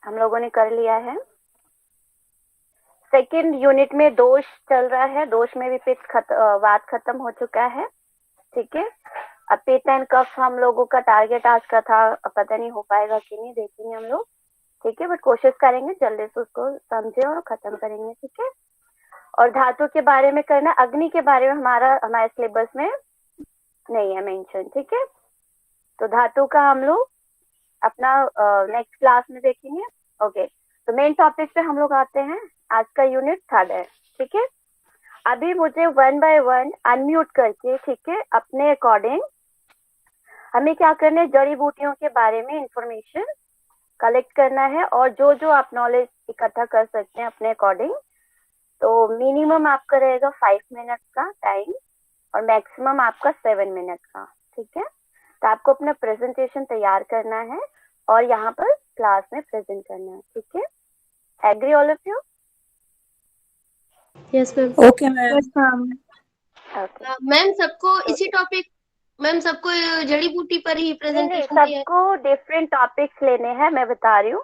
हम लोगों ने कर लिया है। सेकंड यूनिट में दोष चल रहा है, दोष में भी वाद खत्म हो चुका है। ठीक है, अब पित्त एंड कफ हम लोगों का टारगेट आज का था, अब पता नहीं हो पाएगा कि नहीं, देखेंगे हम लोग। ठीक है, बट कोशिश करेंगे जल्दी से उसको समझे और खत्म करेंगे। ठीक है, और धातु के बारे में करना, अग्नि के बारे में हमारे सिलेबस में नहीं है मेंशन। ठीक है, तो धातु का हम लोग अपना नेक्स्ट क्लास में देखेंगे। ओके, तो मेन टॉपिक पे हम लोग आते हैं। आज का यूनिट थर्ड है। ठीक है, अभी मुझे वन बाय वन अनम्यूट करके, ठीक है, अपने अकॉर्डिंग हमें क्या करना है, जड़ी बूटियों के बारे में इंफॉर्मेशन कलेक्ट करना है, और जो जो आप नॉलेज इकट्ठा कर सकते हैं अपने अकॉर्डिंग। तो मिनिमम आपका रहेगा 5 मिनट का टाइम और मैक्सिमम आपका 7 मिनट का। ठीक है, तो आपको अपना प्रेजेंटेशन तैयार करना है और यहाँ पर क्लास में प्रेजेंट करना है। ठीक है, agree all of you? Yes ma'am. Okay ma'am. Okay, ma'am सबको इसी टॉपिक, मैम सबको जड़ी बूटी पर ही नहीं प्रेजेंटेशन दिया है? सबको डिफरेंट टॉपिक्स लेने हैं, मैं बता रही हूँ।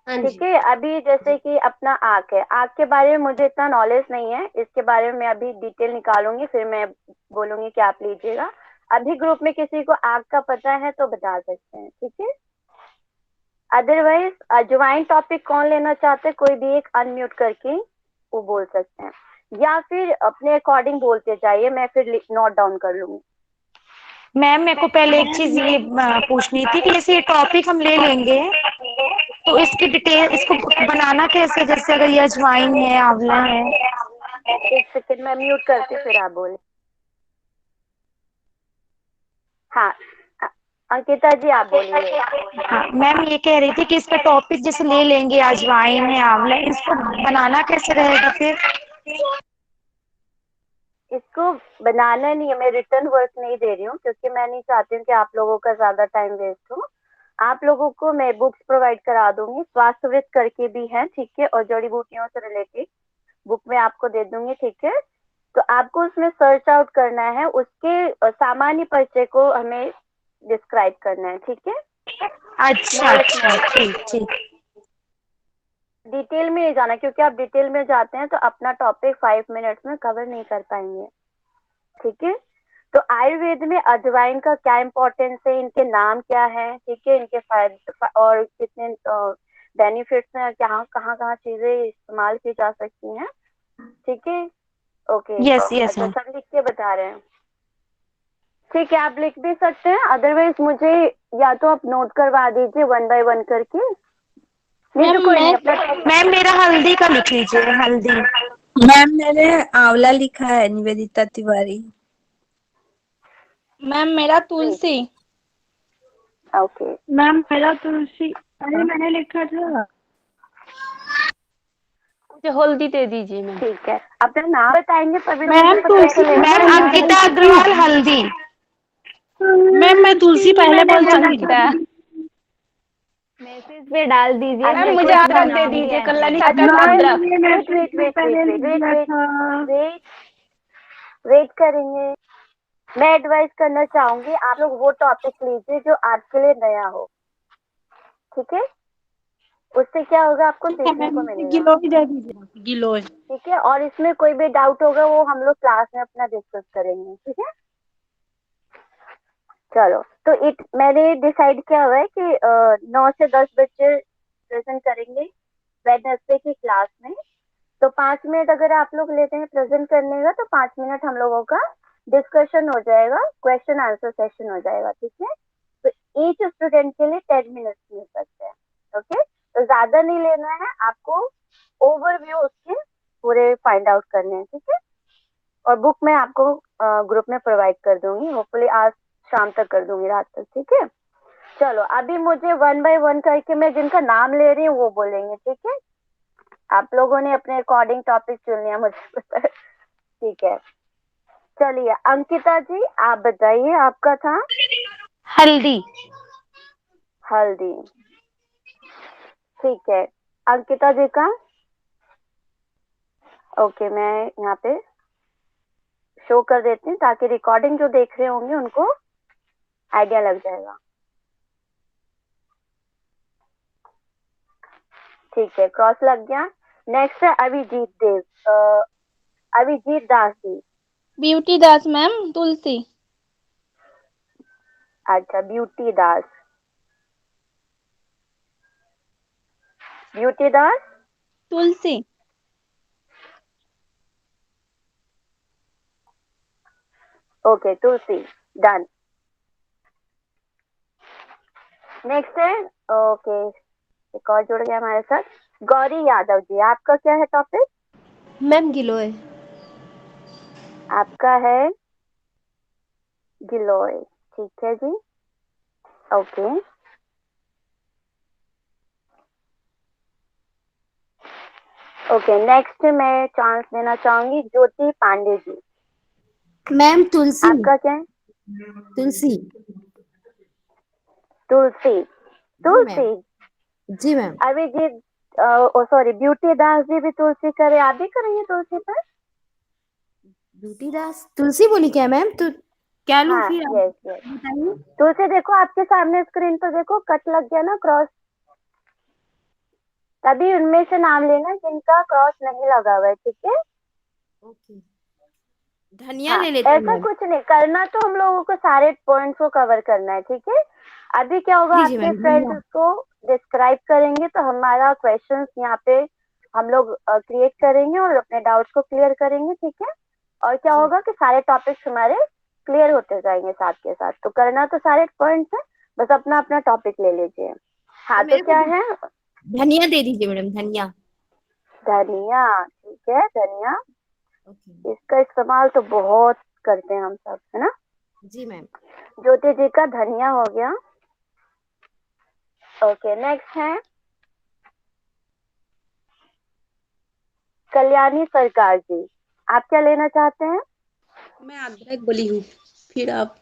हाँ ठीक जी। है, अभी जैसे कि अपना आँख है, आँख के बारे में मुझे इतना नॉलेज नहीं है, इसके बारे में मैं अभी डिटेल निकालूंगी, फिर मैं बोलूंगी कि आप लीजिएगा। अभी ग्रुप में किसी को आँख का पता है तो बता सकते हैं। ठीक है, अदरवाइज ज्वाइंट टॉपिक कौन लेना चाहते हैं, कोई भी एक अनम्यूट करके वो बोल सकते हैं, या फिर अपने अकॉर्डिंग बोलते जाइए, मैं फिर नोट डाउन कर लूंगी। मैम मेरे को पहले एक चीज ये पूछनी थी कि जैसे ये टॉपिक हम ले लेंगे तो इसकी डिटेल, इसको बनाना कैसे, जैसे अगर ये अजवाइन है, आंवला है। एक सेकेंड मैं म्यूट करती फिर आप बोले। हाँ, अंकिता जी आप बोलिए। हाँ मैम, ये कह रही थी कि इसका टॉपिक जैसे ले लेंगे, अजवाइन है, आंवला है, इसको बनाना कैसे रहेगा फिर। इसको बनाना नहीं है, मैं रिटर्न वर्क नहीं दे रही हूँ, क्योंकि मैं नहीं चाहती हूँ कि आप लोगों का ज्यादा टाइम वेस्ट हो। आप लोगों को मैं बुक्स प्रोवाइड करा दूंगी, स्वास्थ्यविद करके भी है, ठीक है, और जड़ी बूटियों से रिलेटेड बुक में आपको दे दूंगी। ठीक है, तो आपको उसमें सर्च आउट करना है, उसके सामान्य परिचय को हमें डिस्क्राइब करना है। ठीक है, अच्छा अच्छा, ठीक ठीक। डिटेल में नहीं जाना, क्योंकि आप डिटेल में जाते हैं तो अपना टॉपिक 5 मिनट्स में कवर नहीं कर पाएंगे। ठीक है, तो आयुर्वेद में अजवाइन का क्या इम्पोर्टेंस है, इनके नाम क्या है, ठीक है, इनके फायदे और कितने बेनिफिट्स हैं, कहाँ कहाँ कहाँ चीजें इस्तेमाल की जा सकती हैं। ठीक है, ओके, यस यस अच्छा मैम। सब लिख के बता रहे हैं। ठीक है, आप लिख भी सकते हैं, अदरवाइज मुझे या तो आप नोट करवा दीजिए वन बाय वन करके। नहीं तो कोई नहीं, अपना मैम मेरा हल्दी का लिख लीजिए, हल्दी। मैम मैंने आंवला लिखा है, निवेदिता तिवारी। मैम मेरा तुलसी। ओके, मैम मेरा तुलसी, अरे मैंने लिखा था। मुझे हल्दी दे दीजिए मैम। ठीक है, अपना नाम बताएंगे तभी तो मुझे मैम पता तुलसी चलेगा। मैम अंकिता अग्रवाल, हल्दी। मैम मैं तुलसी पहले बोल चुकी थी। अंकिता, मैसेज पे डाल दीजिए। मैम मेरे को मुझे इसका अदरक दे नाम नहीं दीजिए, याद कल्याणी रहेगा। का मैम अदरक। ये वेट मैसेज वेट में वेट पहले वेट लिख वेट वेट दिया वेट था। वेट वेट करेंगे। मैं एडवाइस करना चाहूंगी, आप लोग वो टॉपिक लीजिए जो आपके लिए नया हो। ठीक है, उससे क्या होगा, आपको सीखने मैम को मिलेगा। गिलोय दे दीजिए, गिलोय। ठीक है, और इसमें कोई भी डाउट होगा वो हम लोग क्लास में अपना डिस्कस करेंगे। ठीक है, चलो, तो मैंने डिसाइड किया हुआ है कि 9 से 10 बच्चे प्रेजेंट करेंगे वेडनेसडे की क्लास में। तो 5 मिनट अगर आप लोग लेते हैं प्रेजेंट करने का, तो 5 मिनट हम लोगों का डिस्कशन हो जाएगा, क्वेश्चन आंसर सेशन हो जाएगा। ठीक है, तो ईच स्टूडेंट के लिए 10 मिनट मिल सकते हैं। ओके, तो ज्यादा नहीं लेना है आपको, ओवरव्यू उसके पूरे फाइंड आउट करने हैं। ठीक है, और बुक मैं आपको ग्रुप में प्रोवाइड कर दूंगी, होपफुली आज शाम तक कर दूंगी, रात तक। ठीक है, चलो अभी मुझे वन बाय वन करके मैं जिनका नाम ले रही हूँ वो बोलेंगे। ठीक है, आप लोगों ने अपने अकॉर्डिंग टॉपिक चुन लिया, मुझे पता है। ठीक है, चलिए अंकिता जी आप बताइए, आपका था हल्दी। हल्दी। ठीक है, अंकिता जी का ओके, मैं यहाँ पे शो कर देती हूँ ताकि रिकॉर्डिंग जो देख रहे होंगे उनको आइडिया लग जाएगा। ठीक है, क्रॉस लग गया। नेक्स्ट है अभिजीत देव, अभिजीत दास जी। ब्यूटी दास मैम, तुलसी। अच्छा, ब्यूटी दास, ब्यूटी दास, तुलसी। ओके, तुलसी, डन। नेक्स्ट है, ओके, एक और जुड़ गया हमारे साथ, गौरी यादव जी। आपका क्या है टॉपिक? मैम गिलोय। आपका है गिलोय, ठीक है जी, ओके। ओके, नेक्स्ट मैं चांस देना चाहूंगी ज्योति पांडे जी। मैम तुलसी। आपका क्या है? तुलसी। तुलसी, जी मैम। तुलसी। जी ma'am. Abhijit, sorry, beauty Das ji भी तुलसी करे, आप भी करेंगे तुलसी पर? ब्यूटी दास तुलसी बोली क्या मैम? तो क्या लूँ हाँ, फिर आप यस यस। बताइए। तुलसी देखो आपके सामने स्क्रीन पर, देखो कट लग गया ना, क्रॉस। तभी उनमें से नाम लेना जिनका क्रॉस नहीं लगा हुआ है, ठीक है? ओके, धनिया हाँ, ले लेते हैं ऐसा मैम। कुछ नहीं करना, तो हम लोगों को सारे पॉइंट्स को कवर करना है, ठीक है? अभी क्या होगा, लीजिए आपके मैम फ्रेंड्स धनिया। उसको डिस्क्राइब करेंगे, तो हमारा क्वेश्चंस यहाँ पे हम लोग क्रिएट करेंगे और अपने डाउट्स को क्लियर करेंगे, ठीक है? और क्या जी होगा कि सारे टॉपिक्स हमारे क्लियर होते जाएंगे साथ के साथ। तो करना तो सारे पॉइंट्स है, बस अपना अपना टॉपिक ले लीजिए। हाँ, तो तो मेरे को क्या है, धनिया दे दीजिए मैडम, धनिया। धनिया, ठीक है, धनिया। ओके। इसका इस्तेमाल तो बहुत करते हैं हम सब, है ना? जी मैम। ज्योति जी का धनिया हो गया। ओके, नेक्स्ट है कल्याणी सरकार जी। आप क्या लेना चाहते हैं? मैं अदरक बोली हूँ, फिर आप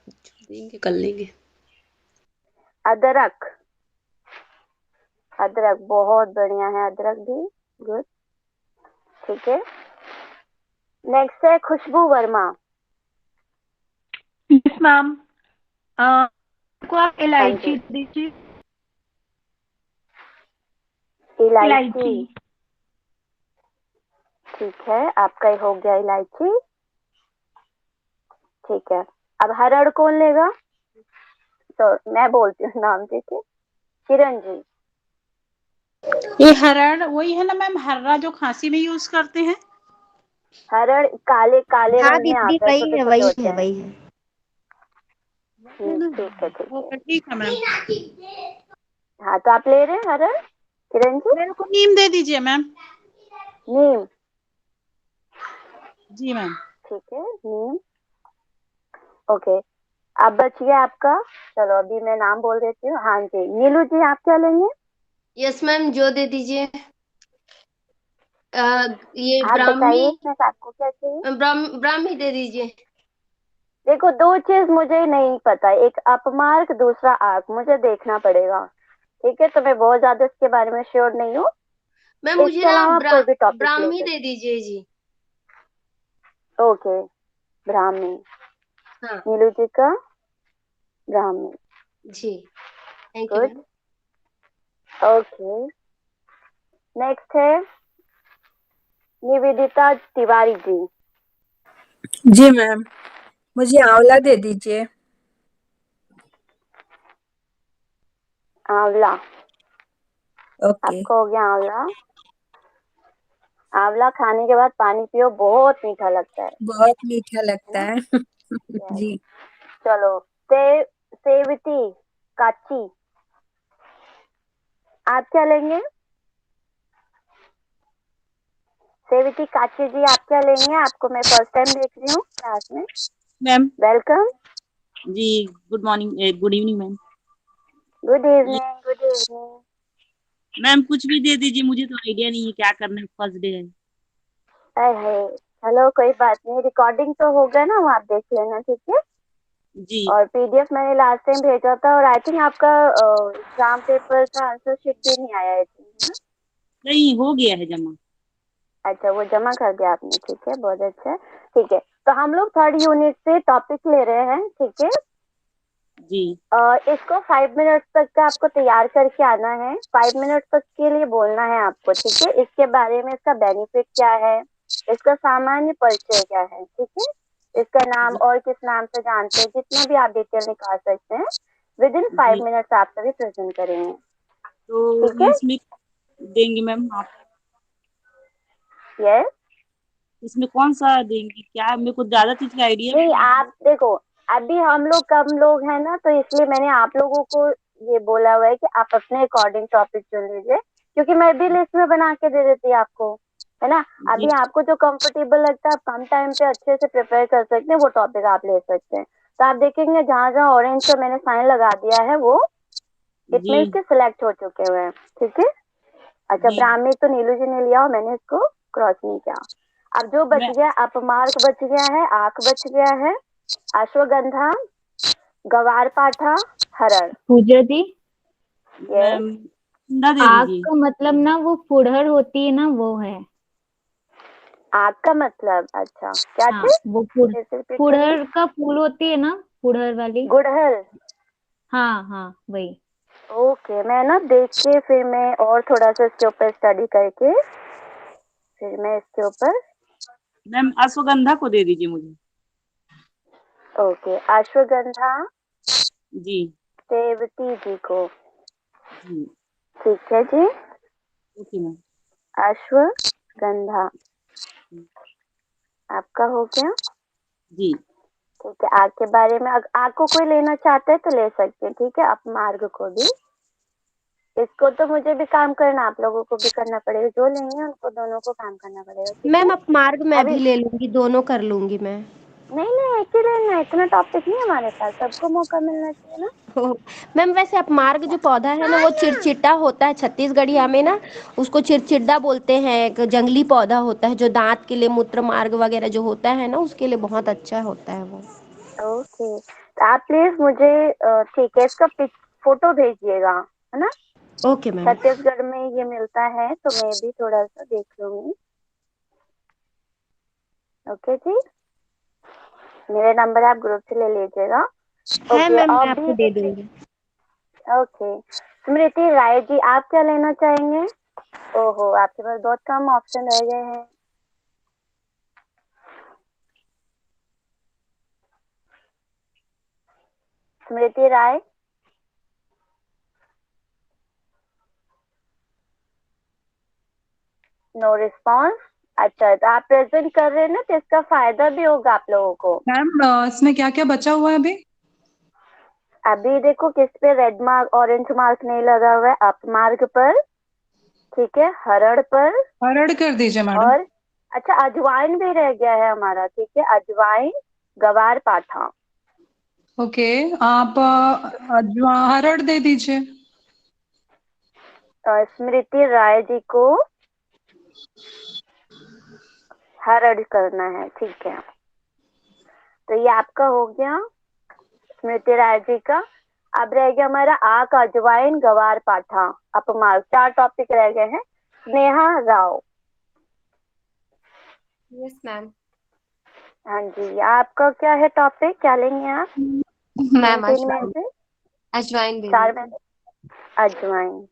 देंगे कर लेंगे। अदरक, अदरक बहुत बढ़िया है, अदरक भी गुड, ठीक है। नेक्स्ट है खुशबू वर्मा। Yes ma'am. को आप हाँ इलायची जी, दीजिए। इलायची, इलायची। ठीक है, आपका ही हो गया इलायची, ठीक है। अब हरड़ कौन लेगा? तो मैं बोलती हूँ नाम, ठीक है, किरण जी। ये हरड़ वही है ना मैम, हर्रा जो खांसी में यूज करते हैं। हरड़ काले काले हाँ रंग में दीदी आता है, वही छोटे है, छोटे वही होते है, हैं। वही है। है ना। ठीक है, ठीक है। ओके ठीक है मैम। हाँ, तो आप ले रहे हैं हरड़, किरण जी? मेरे को नीम दे दीजिए मैम। नीम, जी मैम। ठीक है, नीम, ओके। अब बच गया आपका, चलो अभी मैं नाम बोल देती हूँ। हाँ जी, नीलू जी, आप क्या लेंगे? यस मैम, जो दे दीजिए। ये आप ब्राह्मी। बताइए इसमें से आपको क्या चाहिए? ब्राह्मी दे दीजिए। देखो, दो चीज मुझे नहीं पता, एक अपमार्क, दूसरा आर्क, मुझे देखना पड़ेगा, ठीक है? तो मैं बहुत ज्यादा इसके बारे में श्योर नहीं हूँ। मैम मुझे इसके ना अलावा आप कोई भी टॉपिक ले ब्राह्मी सकते। दे दीजिए जी। ओके, ब्राह्मी, हाँ नीलू जी का ब्राह्मी, जी, thank you good, ma'am. Okay. Next है निवेदिता तिवारी जी। जी मैम, मुझे आंवला दे दीजिए। आंवला, ओके। आपका हो गया आंवला। आंवला खाने के बाद पानी पियो, बहुत मीठा लगता है बहुत मीठा लगता ना? है। Yes. जी। चलो, सेवती काची, आप क्या लेंगे? सेवती काची जी, आप क्या लेंगे? आपको मैं फर्स्ट टाइम देख रही हूँ क्लास में, मैम वेलकम। जी, good morning, good evening ma'am. Good evening, good evening. Ma'am कुछ भी दे दीजिए, मुझे तो आइडिया नहीं है क्या करना है, फर्स्ट डे है। अरे, चलो कोई बात नहीं, रिकॉर्डिंग तो होगा ना, वो आप देख लेना, ठीक है? जी। और पीडीएफ मैंने लास्ट टाइम भेजा था, और आई थिंक आपका एग्जाम पेपर का आंसर शीट भी नहीं आया है, है ना? नहीं, हो गया है जमा। अच्छा, वो जमा कर दिया आपने, ठीक है, बहुत अच्छा है, ठीक है। तो हम लोग थर्ड यूनिट से टॉपिक ले रहे हैं, ठीक है? जी इसको 5 मिनट तक का आपको तैयार करके आना है। 5 मिनट तक के लिए बोलना है आपको, ठीक है। इसके बारे में इसका बेनिफिट क्या है, इसका सामान्य परिचय क्या है, ठीक है। इसका नाम जी। और किस नाम से जानते हैं, जितना भी आप डिटेल निकाल सकते हैं विद इन जी 5 मिनट्स आप सभी प्रेजेंट करेंगे, तो ठीक है। इसमें देंगे मैम आप? यस। इसमें कौन सा देंगी, क्या मेरे को ज्यादा चीज का आइडिया भी नहीं, नहीं है। आप देखो, अभी हम लोग कम लोग हैं ना, तो इसलिए मैंने आप लोगों को ये बोला हुआ है कि आप अपने अकॉर्डिंग टॉपिक चुन लीजिए, क्योंकि मैं भी लिस्ट में बना के दे देती आपको, है ना। जी अभी आपको जो कंफर्टेबल लगता है, आप कम टाइम पे अच्छे से प्रिपेयर कर सकते हैं, वो टॉपिक आप ले सकते हैं। तो आप देखेंगे जहाँ जहाँ ऑरेंज का मैंने साइन लगा दिया है, वो इट जी मीन्स के सिलेक्ट हो चुके हुए हैं, ठीक है। अच्छा, जी। ब्राह्मी तो नीलू जी ने लिया और मैंने इसको क्रॉस नहीं किया। अब जो बच मैं गया, अपमार्ग बच गया है, आंख बच गया है, अश्वगंधा, गवार पाठा, हरड़। पूजा दी, यस। मैम ना दे आग दीजिए। का मतलब ना वो फुड़हर होती है ना, वो है। आग का मतलब, अच्छा क्या हाँ, चीज, वो फिर से रिपीट करिए। फुड़हर का फूल होती है ना, फुड़हर वाली। गुड़हल। हाँ हाँ, वही। ओके, मैं ना देख के फिर मैं और थोड़ा सा इसके ऊपर स्टडी करके फिर मैं इसके ऊपर। मैम अश्वगंधा को दे दीजिए मुझे। ओके, अश्वगंधा जी देवती जी को, जी। ठीक है जी। Okay ma'am. अश्वगंधा आपका हो गया, जी ठीक है। आग के बारे में आग को कोई लेना चाहता है तो ले सकते हैं, ठीक है। अपमार्ग को भी, इसको तो मुझे भी काम करना, आप लोगों को भी करना पड़ेगा, जो लेंगे उनको दोनों को काम करना पड़ेगा, ठीक है। मैम अब मार्ग मैं अभी भी ले लूंगी, दोनों कर लूंगी मैं। नहीं नहीं, एक ही लेना है, इतना टॉपिक नहीं हमारे पास, सबको मौका मिलना चाहिए ना। ओ, मैम वैसे अपमार्ग जो पौधा है ना, वो चिड़चिड्डा होता है छत्तीसगढ़िया में ना, उसको चिड़चिड्डा बोलते हैं। एक जंगली पौधा होता है जो दांत के लिए, मूत्र मार्ग वगैरह जो होता है ना, उसके लिए बहुत अच्छा होता है वो। ओके, तो आप प्लीज मुझे ठीक है, इसका पिक फोटो भेजिएगा, है ना। Okay ma'am. छत्तीसगढ़ में ये मिलता है तो मैं भी थोड़ा सा देख लूंगी। ओके जी, मेरे नंबर आप ग्रुप से ले लीजिएगा। है ओके, मैम, और मैं भी आपको दे दूंगी। ओके। स्मृति राय जी, आप क्या लेना चाहेंगे? ओहो, आपके पास बहुत कम ऑप्शन रह गए हैं। स्मृति राय, नो रिस्पॉन्स। अच्छा, तो आप प्रेजेंट कर रहे हैं ना, तो इसका फायदा भी होगा आप लोगों को। मैम इसमें क्या क्या बचा हुआ है अभी? अभी देखो किस पे रेड मार्क ऑरेंज मार्क नहीं लगा हुआ है, अप मार्क पर, ठीक है, हरड़ पर, हरड़ कर दीजिए मैडम। और अच्छा अजवाइन भी रह गया है हमारा, ठीक है, अजवाइन, गवार पाठा। ओके, आप हरड़ दे दीजिए। स्मृति राय जी को हरड़ करना है, ठीक है। तो ये आपका हो गया स्मृति राय जी का। अब रह गया हमारा आक, अजवाइन, गवार पाठा, अपमार्ग, 4 टॉपिक रह गए हैं। स्नेहा राव। Yes ma'am. हाँ जी, आपका क्या है टॉपिक, क्या लेंगे आप? मैम 3 में अजवाइन, से अजवाइन दे 4 में दीजिए। से अजवाइन।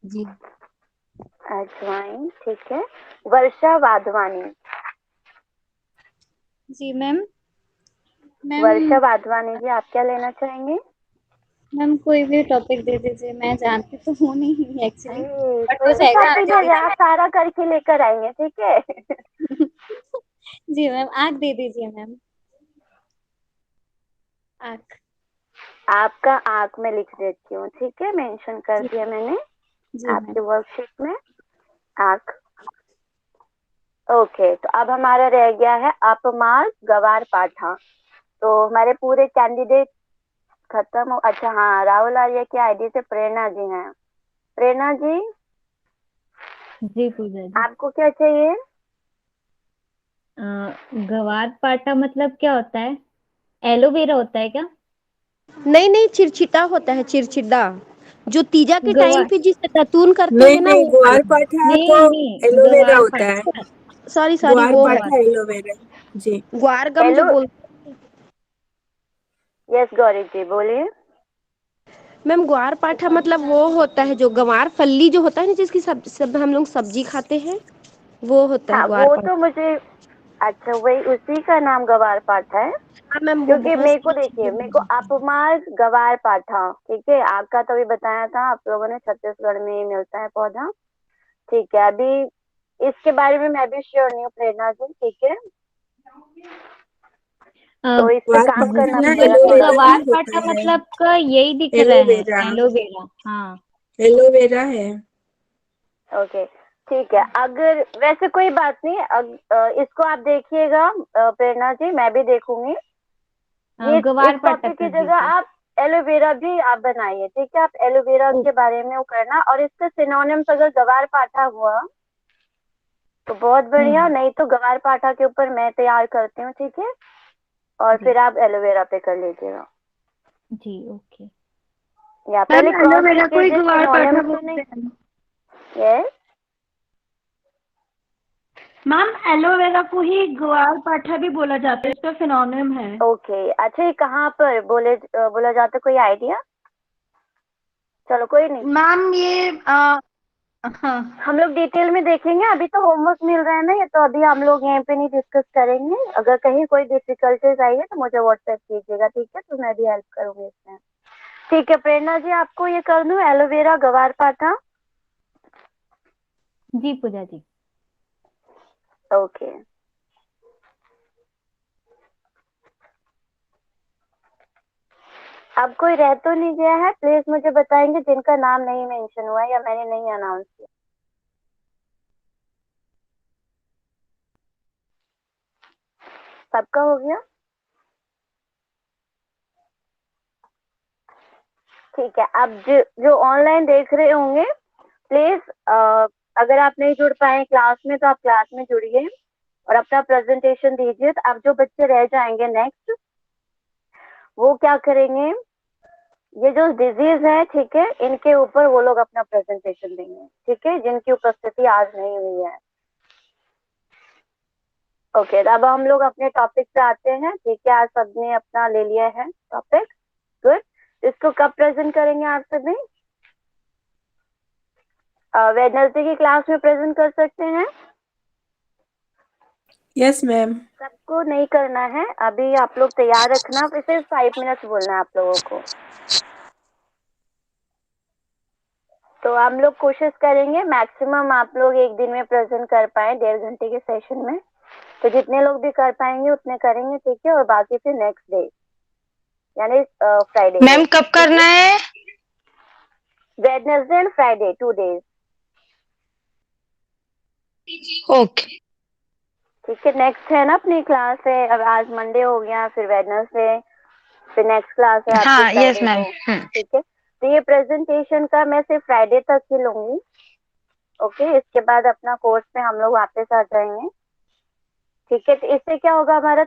जी। अजवाइन, ठीक है। वर्षा वाधवानी। जी मैम। मैम, वर्षा वाधवानी जी, आप क्या लेना चाहेंगे? मैम कोई भी टॉपिक दे दीजिए, मैं जानती तो हूँ नहीं एक्चुअली, अरे, बट हो कोई भी जाएगा, आ टॉपिक दे दे, जाएगा। आप सारा करके लेकर आएंगे, ठीक है। जी मैम, आग दे दीजिए मैम। आग। आपका आंख में लिख देती हूँ, ठीक है, मेंशन कर जी। दिया मैंने जी मैम। आपके वर्कशीट में, आंख। ओके, तो अब हमारा रह गया है अपमार्ग, गवार पाठा। तो हमारे पूरे कैंडिडेट खत्म हो। अच्छा हाँ, राहुल आर्य की आईडी से प्रेरणा जी हैं। प्रेरणा जी, जी पूजा जी। आपको क्या चाहिए? गवार पाटा मतलब क्या होता है? एलोवेरा होता है क्या? नहीं नहीं, चिड़चिड्डा होता है, चिड़चिड्डा जो तीजा के टाइम गवार, पे जिस दातून करते नहीं हैं ना नहीं, वो। ग्वार पाठा तो नहीं नहीं, एलोवेरा गवार होता है। पाठा। सॉरी सॉरी, ग्वार वो है पाठा एलोवेरा। जी। ग्वार गम जो एलो बोल। यस गौरी जी, बोलिए। मैम ग्वार पाठा मतलब वो होता है जो गंवार फल्ली जो होता है ना, जिसकी सब हम लोग सब्जी खाते हैं, वो होता है हाँ ग्वार वो पाठा। तो मुझे, अच्छा वही उसी का नाम गवार पाठा है। हाँ मैम, वो क्योंकि बहुत मेरे को सारी देखिए, चीजें मेरे बन को जाती हैं। अपमार्ग गवार पाठा, ठीक है, आपका तो भी बताया था आप लोगों ने, छत्तीसगढ़ में ही मिलता है पौधा। ठीक है, अभी इसके बारे में मैं भी श्योर नहीं हूँ प्रेरणा जी, ठीक है, तो इस पे ग्वार काम पाठा करना ना पड़ेगा। एलोवेरा ही गवार होता पाठा है। मतलब का यही दिख रहा है, एलोवेरा। एलोवेरा। हाँ एलोवेरा है। ओके ठीक है, अगर वैसे कोई बात नहीं, इसको आप देखिएगा प्रेरणा जी, मैं भी देखूंगी। ये इस गवार पाठा टॉपिक की कर जगह दीजिए। आप एलोवेरा भी आप बनाइए, ठीक है, आप एलोवेरा के बारे में वो करना, और इसका सिनोनिम्स अगर गवार पाठा हुआ तो बहुत बढ़िया, नहीं तो गवार पाठा के ऊपर मैं तैयार करती हूँ, ठीक है, और जी फिर आप एलोवेरा पे कर लीजिएगा। जी ओके। या मैम पहले क्रॉस एलोवेरा चेक को ही कीजिए ग्वार पाठा सिनोनिम्स तो नहीं। बोलते हैं। यस मैम एलोवेरा को ही ग्वार पाठा भी बोला जाता है, इसका फिनोनिम है। ओके, अच्छा ये कहाँ पर बोला जाता है, कोई आइडिया? चलो कोई नहीं, मैम ये हाँ हम लोग डिटेल में देखेंगे, अभी तो होमवर्क मिल रहा है ना ये, तो अभी हम लोग यहाँ पे नहीं डिस्कस करेंगे। अगर कहीं कोई डिफिकल्टीज आई है तो मुझे व्हाट्सएप कीजिएगा, ठीक है, तो मैं भी हेल्प करूंगी इसमें। ठीक है प्रेरणा जी, आपको ये कर दूं एलोवेरा गवार पाठा? जी पूजा जी। ओके, अब कोई रह तो नहीं गया है? प्लीज मुझे बताएंगे जिनका नाम नहीं मेंशन हुआ है या मैंने नहीं अनाउंस किया। सबका हो गया? ठीक है, अब जो ऑनलाइन देख रहे होंगे प्लीज, अगर आप नहीं जुड़ पाए क्लास में तो आप क्लास में जुड़िए और अपना प्रेजेंटेशन दीजिए। तो अब जो बच्चे रह जाएंगे नेक्स्ट, वो क्या करेंगे, ये जो डिजीज है, ठीक है, इनके ऊपर वो लोग अपना प्रेजेंटेशन देंगे, ठीक है, जिनकी उपस्थिति आज नहीं हुई है। ओके, तो अब हम लोग अपने टॉपिक पे आते हैं, ठीक है, आज सबने अपना ले लिया है टॉपिक, गुड। इसको कब प्रेजेंट करेंगे आप सभी? वेडनेसडे की क्लास में प्रेजेंट कर सकते हैं? Yes ma'am. सबको नहीं करना है, अभी आप लोग तैयार रखना, फिर सिर्फ 5 मिनट्स बोलना है आप लोगों को। तो हम लोग कोशिश करेंगे मैक्सिमम आप लोग एक दिन में प्रेजेंट कर पाए, 1.5 घंटे के सेशन में। तो जितने लोग भी कर पाएंगे उतने करेंगे, ठीक है, और बाकी फिर नेक्स्ट डे यानी फ्राइडे को, मैम कब करना है? Wednesday and Friday 2 days, okay ठीक है। नेक्स्ट है ना अपनी क्लास है, अब आज मंडे हो गया, फिर वेडनेसडे, फिर नेक्स्ट क्लास है आपकी हाँ यस फ्राइडे मैम। को, ठीक है। तो ये प्रेजेंटेशन का मैं सिर्फ फ्राइडे तक ही लूंगी, ओके, इसके बाद अपना कोर्स पे हम लोग वापस आ जाएंगे, ठीक है। तो इससे क्या होगा, हमारा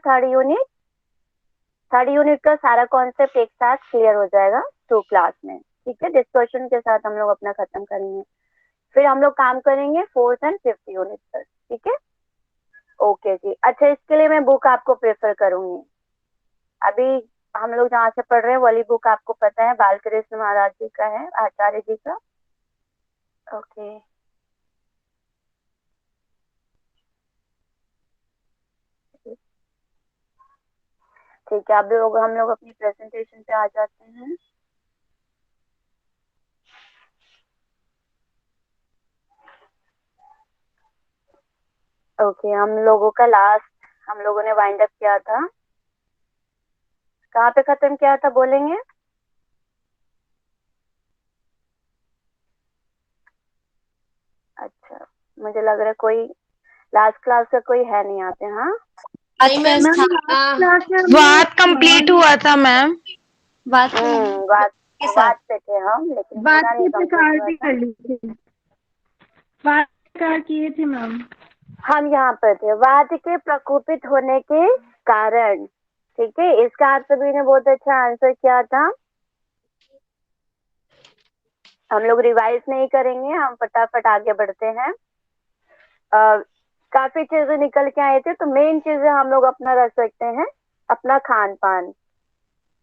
थर्ड यूनिट का सारा कॉन्सेप्ट एक साथ क्लियर हो जाएगा 2 क्लास में, ठीक है, डिस्कशन के साथ हम लोग अपना खत्म करेंगे। फिर हम लोग काम करेंगे 4th एंड 5th यूनिट पर, ठीक है। ओके जी, अच्छा इसके लिए मैं बुक आपको प्रेफर करूंगी। अभी हम लोग जहाँ से पढ़ रहे हैं वाली बुक आपको पता है, बालकृष्ण महाराज जी का है, आचार्य जी का, ओके। ठीक है, अब हम लोग अपनी प्रेजेंटेशन पे आ जाते हैं। ओके, हम लोगों का लास्ट हम लोगों ने वाइंड अप किया था, कहाँ पे खत्म किया था बोलेंगे? अच्छा, मुझे लग रहा है कोई लास्ट क्लास का कोई है नहीं आते, हाँ। नहीं मैम बात कंप्लीट हुआ था मैम। बात बात के साथ बात पे थे हम, लेकिन बात पूरा नहीं के कंप्लीट प्रकार हुआ भी था। कर ली थी, बात प्रकार किए थे मैम। हम यहाँ पर थे, वाद के प्रकोपित होने के कारण, ठीक है, इसका आप सभी ने बहुत अच्छा आंसर किया था। हम लोग रिवाइज नहीं करेंगे, हम फटाफट आगे बढ़ते हैं। काफी चीजें निकल के आए थे, तो मेन चीजें हम लोग अपना रख सकते हैं, अपना खान पान,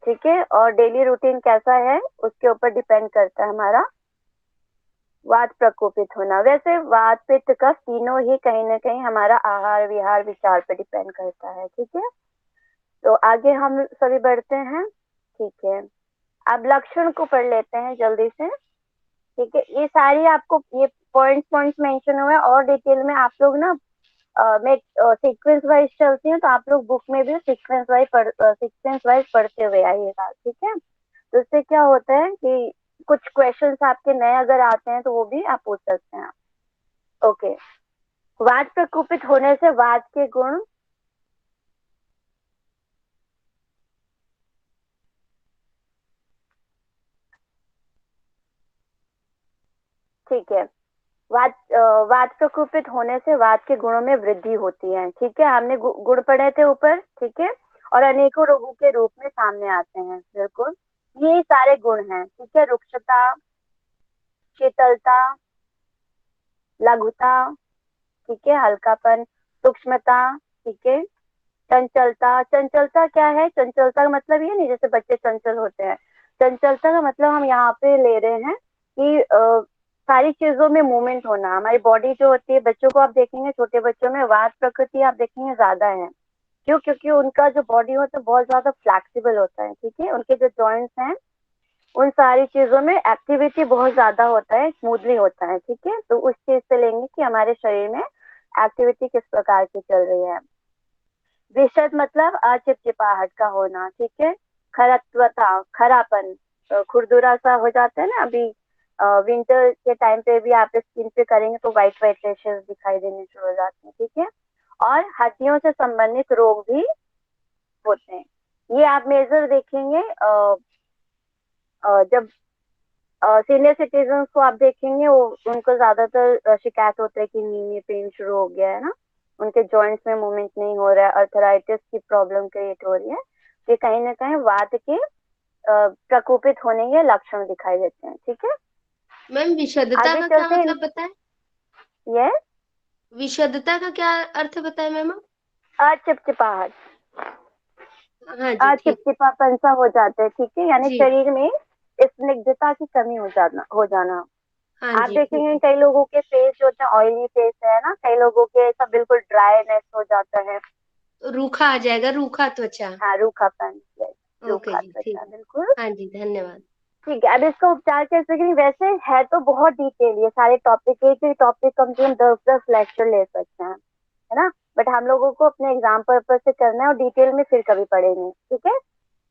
ठीक है, और डेली रूटीन कैसा है उसके ऊपर डिपेंड करता है हमारा वात प्रकोपित होना। वैसे वात पित्त कफ तीनों ही कहीं ना कहीं हमारा आहार विहार विचार पे डिपेंड करता है। ठीक है, तो आगे हम सभी बढ़ते हैं। ठीक है, अब लक्षण को पढ़ लेते हैं जल्दी से। ठीक है, ये सारी आपको ये पॉइंट्स मेंशन हुए और डिटेल में आप लोग ना मैं सीक्वेंस वाइज चलती हूँ, तो आप लोग बुक में भी सीक्वेंस वाइज पढ़ते हुए आइएगा। ठीक है, तो इससे क्या होता है कि कुछ क्वेश्चंस आपके नए अगर आते हैं तो वो भी आप पूछ सकते हैं। ओके, वात प्रकोपित होने से वात के गुण ठीक है, वात प्रकोपित होने से वात के गुणों में वृद्धि होती है। ठीक है, हमने गुण पढ़े थे ऊपर। ठीक है, और अनेकों रोगों के रूप में सामने आते हैं। बिल्कुल, ये सारे गुण हैं। ठीक है, रुक्षता, शीतलता, लघुता, ठीक है, हल्कापन, सूक्ष्मता, ठीक है, चंचलता। चंचलता क्या है? चंचलता का मतलब ये नहीं जैसे बच्चे चंचल होते हैं। चंचलता का मतलब हम यहाँ पे ले रहे हैं कि सारी चीजों में मूवमेंट होना। हमारी बॉडी जो होती है, बच्चों को आप देखेंगे, छोटे बच्चों में वात प्रकृति आप देखेंगे ज्यादा है। क्यों? क्योंकि उनका जो बॉडी होता है बहुत ज्यादा फ्लैक्सिबल होता है। ठीक है, उनके जो जॉइंट्स हैं उन सारी चीजों में एक्टिविटी बहुत ज्यादा होता है, स्मूथली होता है। ठीक है, तो उस चीज से लेंगे कि हमारे शरीर में एक्टिविटी किस प्रकार की चल रही है। विशद मतलब अचिपचिपाहट का होना। ठीक है, खरत्वता, खरापन, खुरदुरा सा हो जाता है ना। अभी विंटर के टाइम पे भी आप स्किन पे करेंगे तो व्हाइट व्हाइट रेशेस दिखाई देने शुरू हो जाते हैं। ठीक है, और हड्डियों से संबंधित रोग भी होते हैं। ये आप मेजर देखेंगे जब सीनियर सिटीजन को आप देखेंगे, वो उनको ज्यादातर शिकायत होता है कि नी में पेन शुरू हो गया है ना, उनके जॉइंट्स में मूवमेंट नहीं हो रहा है, अर्थराइटिस की प्रॉब्लम क्रिएट हो रही है। ये कहीं ना कहीं वात के प्रकोपित होने के लक्षण दिखाई देते हैं। ठीक है, मैम विशदता आगे का क्या चलते हैं। मतलब बताएं? ये विशदता का क्या अर्थ बताएं मैम? अचिपचिपाहट, हाँ जी, ठीक। चिपचिपापन सा हो जाता है। ठीक है, यानी जी, शरीर में स्निग्धता की कमी हो जाना। हाँ आप जी, ठीक देखेंगे है। कई लोगों के फेस जो होते हैं ऑयली फेस है ना, कई लोगों के सब बिल्कुल ड्राईनेस हो जाता है। रूखा आ जाएगा, रूखा त्वचा। हाँ, रूखापन, yes, ओके रूखा जी, ठीक। त्वचा, बिल्कुल। हाँ जी, धन्यवाद। ठीक है, अब इसका उपचार कैसे करें? वैसे है तो बहुत डिटेल, ये सारे टॉपिक, एक ही टॉपिक कम से कम 10 लेक्चर ले सकते हैं, है ना। बट हम लोगों को अपने एग्जाम पर्पज से करना है और डिटेल में फिर कभी पढ़ेंगे। ठीक है,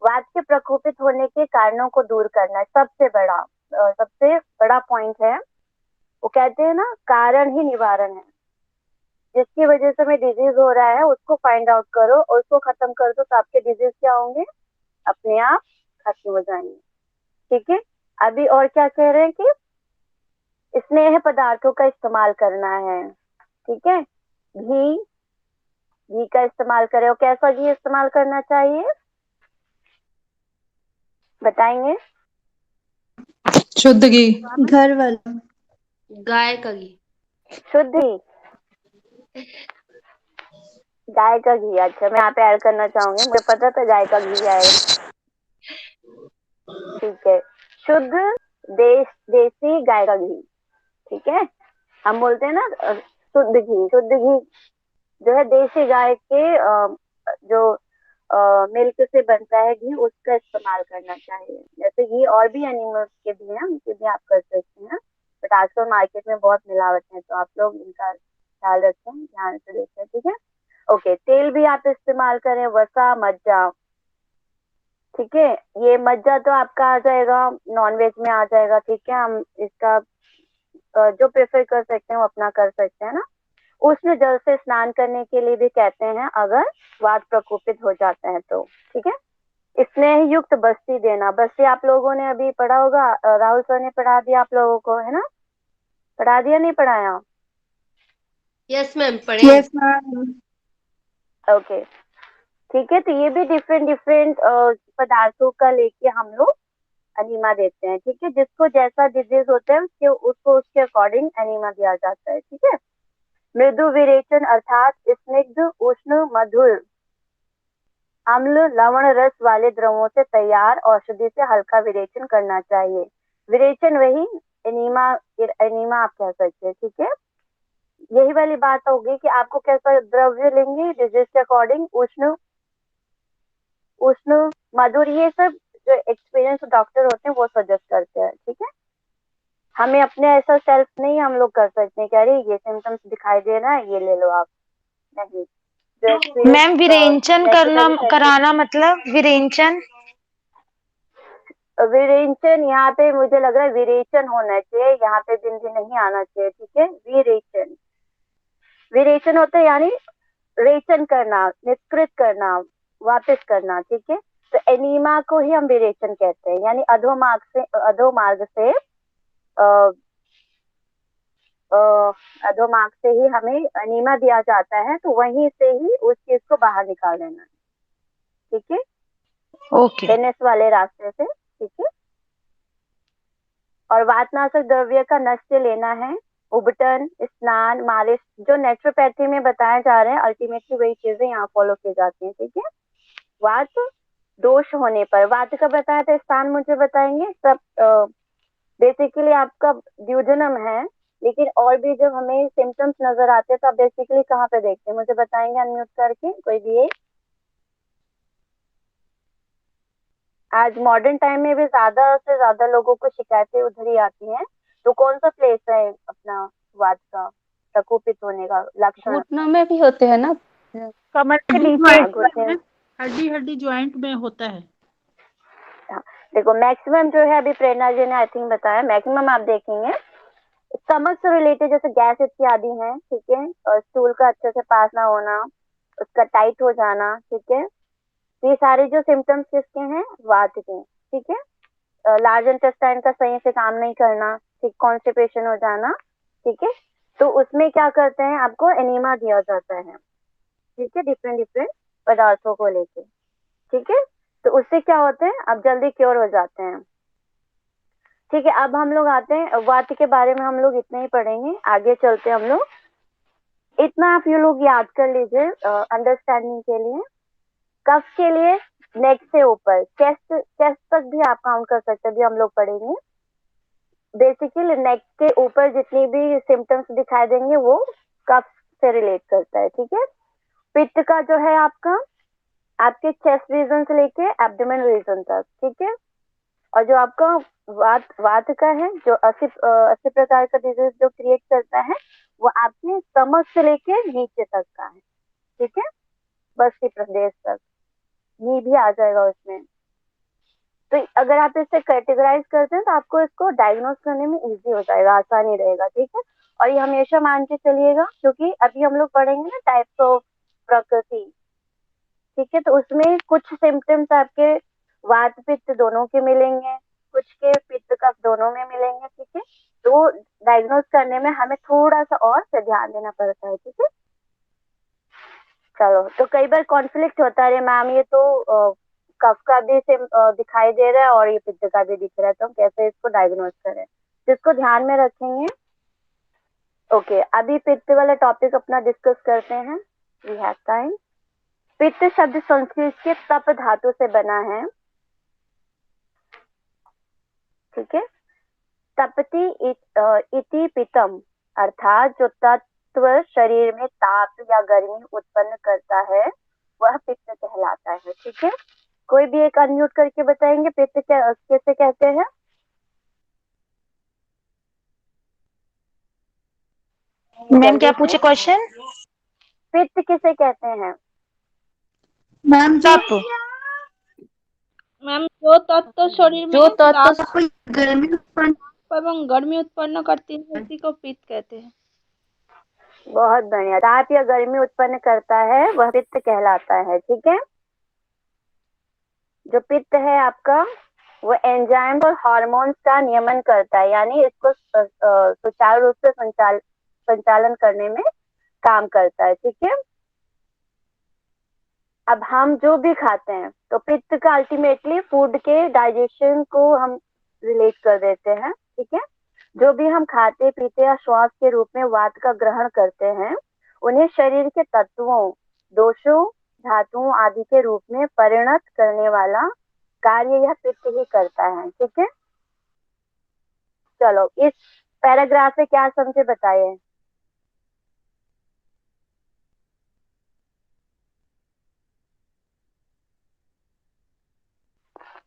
वात के प्रकोपित होने के कारणों को दूर करना है सबसे बड़ा पॉइंट है। वो कहते हैं ना, कारण ही निवारण है। जिसकी वजह से हमें डिजीज हो रहा है उसको फाइंड आउट करो और उसको खत्म कर दो, तो आपके डिजीज क्या होंगे? अपने आप खत्म हो जाएंगे। ठीक है, अभी और क्या कह रहे हैं कि स्नेह पदार्थों का इस्तेमाल करना है। ठीक है, घी, घी का इस्तेमाल करें। और कैसा घी इस्तेमाल करना चाहिए बताएंगे? शुद्ध घी। घर वाला। गाय का घी। शुद्ध घी, गाय का घी। अच्छा, मैं यहाँ पे ऐड करना चाहूंगी, मुझे पता था गाय का घी आएगा। ठीक है, शुद्ध देसी गाय का घी। ठीक है, हम बोलते हैं ना शुद्ध घी। शुद्ध घी जो है देसी गाय के जो मिल्क से बनता है घी, उसका इस्तेमाल करना चाहिए। जैसे घी और भी एनिमल्स के भी हैं, उनके भी आप कर सकते हैं, बट आजकल मार्केट में बहुत मिलावट है, तो आप लोग इनका ख्याल रखें, ध्यान से देखें। ठीक है, ओके, तेल भी आप इस्तेमाल करें, वसा, मज्जा। ठीक है, ये मज्जा तो आपका आ जाएगा नॉन वेज में आ जाएगा। ठीक है, हम इसका जो प्रेफर कर सकते हैं वो अपना कर सकते हैं ना। उष्ण जल से स्नान करने के लिए भी कहते हैं अगर वात प्रकोपित हो जाता है तो। ठीक है, स्नेह युक्त बस्ती देना। बस्ती आप लोगों ने अभी पढ़ा होगा, राहुल सर ने पढ़ा दिया आप लोगों को, है ना? पढ़ा दिया, नहीं पढ़ाया? यस मैम, पढ़े हैं। Yes ma'am. ओके, ठीक है, तो ये भी डिफरेंट डिफरेंट पदार्थों का लेके हम लोग एनीमा देते हैं। ठीक है, जिसको जैसा डिजीज होता है उसको उसके अकॉर्डिंग एनीमा दिया जाता है। ठीक है, मृदु विरेचन अर्थात स्निग्ध, उष्ण, मधुर अम्ल लवण रस वाले द्रवों से तैयार औषधि से हल्का विरेचन करना चाहिए। विरेचन वही एनीमा, एनीमा आप कह सकते हैं, ठीक है। यही वाली बात होगी कि आपको कैसा द्रव्य लेंगे, डिजीज के अकॉर्डिंग, उष्ण उष्ण मधुर, ये सब जो एक्सपीरियंस डॉक्टर होते हैं वो सजेस्ट करते हैं, ठीक है। हमें अपने ऐसा सेल्फ नहीं हम लोग कर सकते हैं कि अरे ये सिम्टम्स दिखाई दे रहा है, ये ले लो आप, नहीं। जो एक्सपीरियंस मैम विरेचन करना नेचुरली कराना मतलब विरेचन। विरेचन, यहाँ पे मुझे लग रहा है विरेचन होना चाहिए, यहाँ पे बिंदी नहीं आना चाहिए, ठीक है। विरेचन, विरेचन होता है यानी रेचन करना, निष्कृत करना, वापस करना, ठीक है। तो एनीमा को ही हम विरेचन कहते हैं, यानी अधोमार्ग से अधोमार्ग से ही हमें एनीमा दिया जाता है, तो वहीं से ही उस चीज को बाहर निकाल देना है, ठीक है। ओके। एनएस वाले रास्ते से, ठीक है। और वातनाशक द्रव्य का नश्य लेना है, उबटन, स्नान, मालिश, जो नेचुरोपैथी में बताए जा रहे हैं, अल्टीमेटली वही चीजें यहाँ फॉलो की जाती हैं, ठीक है। वात दोष होने पर, वात का बताया था स्थान मुझे बताएंगे सब। बेसिकली आपका ड्यूडेनम है, लेकिन और भी जब हमें सिम्टम्स नजर आते हैं तो आप बेसिकली कहाँ पे देखते हैं, मुझे बताएंगे अनम्यूट करके कोई भी एक। आज मॉडर्न टाइम में भी ज्यादा से ज्यादा लोगों को शिकायतें उधर ही आती हैं, तो कौन सा प्लेस है अपना वात का प्रकोपित होने का लक्षण? घुटनों में भी होते हैं ना? कमर के हाँ, नीचे घुटने। हड्डी हड्डी ज्वाइंट में होता है। हाँ, देखो मैक्सिमम जो है, अभी प्रेरणा जी ने आई थिंक बताया, मैक्सिमम आप देखेंगे स्टमक से रिलेटेड, जैसे गैस इत्यादि है, ठीक है, और स्टूल का अच्छे से पास ना होना, उसका टाइट हो जाना, ठीक है। ये सारे जो सिम्टम्स किसके हैं, वात के, ठीक है। लार्ज इंटेस्टाइन का सही से काम नहीं करना, ठीक, कॉन्स्टिपेशन हो जाना, ठीक है। तो उसमें क्या करते हैं, आपको एनीमा दिया जाता है, ठीक है, डिफरेंट डिफरेंट पदार्थों को लेके, ठीक है। तो उससे क्या होता है, आप जल्दी क्योर हो जाते हैं, ठीक है। अब हम लोग आते हैं वात के बारे में, हम लोग इतने ही पढ़ेंगे, आगे चलते हैं हम लोग। इतना आप ये लोग याद कर लीजिए अंडरस्टैंडिंग के लिए। कफ के लिए नेक से ऊपर, चेस्ट चेस्ट तक भी आप काउंट कर सकते हैं, भी हम लोग पढ़ेंगे। बेसिकली नेक के ऊपर जितनी भी सिम्टम्स दिखाई देंगे वो कफ से रिलेट करता है, ठीक है। पित्त का जो है आपका, आपके चेस्ट रीजन से लेके एब्डोमेन रीजन तक, ठीक है। और जो आपका वात वात का है, जो 80 प्रकार का डिजीज जो क्रिएट करता है, वो आपके स्टमक से लेके नीचे तक का है, ठीक है, बस्ती प्रदेश तक, नी भी आ जाएगा उसमें। तो अगर आप इसे कैटेगराइज करते हैं तो आपको इसको डायग्नोस करने में इजी हो जाएगा, आसानी रहेगा, ठीक है। और ये हमेशा मान के चलिएगा, क्योंकि अभी हम लोग पढ़ेंगे ना टाइप्स ऑफ प्रकृति, ठीक है। तो उसमें कुछ सिम्टम्स आपके वात पित्त दोनों के मिलेंगे, कुछ के पित्त कफ दोनों में मिलेंगे, ठीक है। तो डायग्नोस करने में हमें थोड़ा सा और से ध्यान देना पड़ता है, ठीक है। चलो, तो कई बार कॉन्फ्लिक्ट होता है, मैम ये तो कफ का भी दिखाई दे रहा है और ये पित्त का भी दिख रहा है, तो हम कैसे इसको डायग्नोस करें, जिसको ध्यान में रखेंगे। ओके, अभी पित्त वाला टॉपिक अपना डिस्कस करते हैं, वी हैव टाइम। पित्त शब्द संस्कृत के तप धातु से बना है, ठीक है। तपति इति पितम, अर्थात जो तत्व शरीर में ताप या गर्मी उत्पन्न करता है वह पित्त कहलाता है, ठीक है। कोई भी एक अनम्यूट करके बताएंगे पित्त कैसे कहते हैं? मैम क्या पूछे क्वेश्चन? पित्त किसे कहते हैं? मैम तप। मैम जो तत्व शरीर जो में तत्व ताप गर्मी उत्पन्न एवं गर्मी उत्पन्न करती है उसी को पित्त कहते हैं। बहुत बढ़िया, ताप या गर्मी उत्पन्न करता है वह पित्त कहलाता है, ठीक है। जो पित्त है आपका, वो एंजाइम और हार्मोन्स का नियमन करता है, यानी इसको सुचारू रूप से संचालन करने में काम करता है, ठीक है। अब हम जो भी खाते हैं, तो पित्त का अल्टीमेटली फूड के डाइजेशन को हम रिलेट कर देते हैं, ठीक है। जो भी हम खाते पीते या श्वास के रूप में वात का ग्रहण करते हैं, उन्हें शरीर के तत्वों, दोषों धातुओं आदि के रूप में परिणत करने वाला कार्य यह पित्त ही करता है। ठीक है, चलो इस पैराग्राफ से क्या समझे बताइए।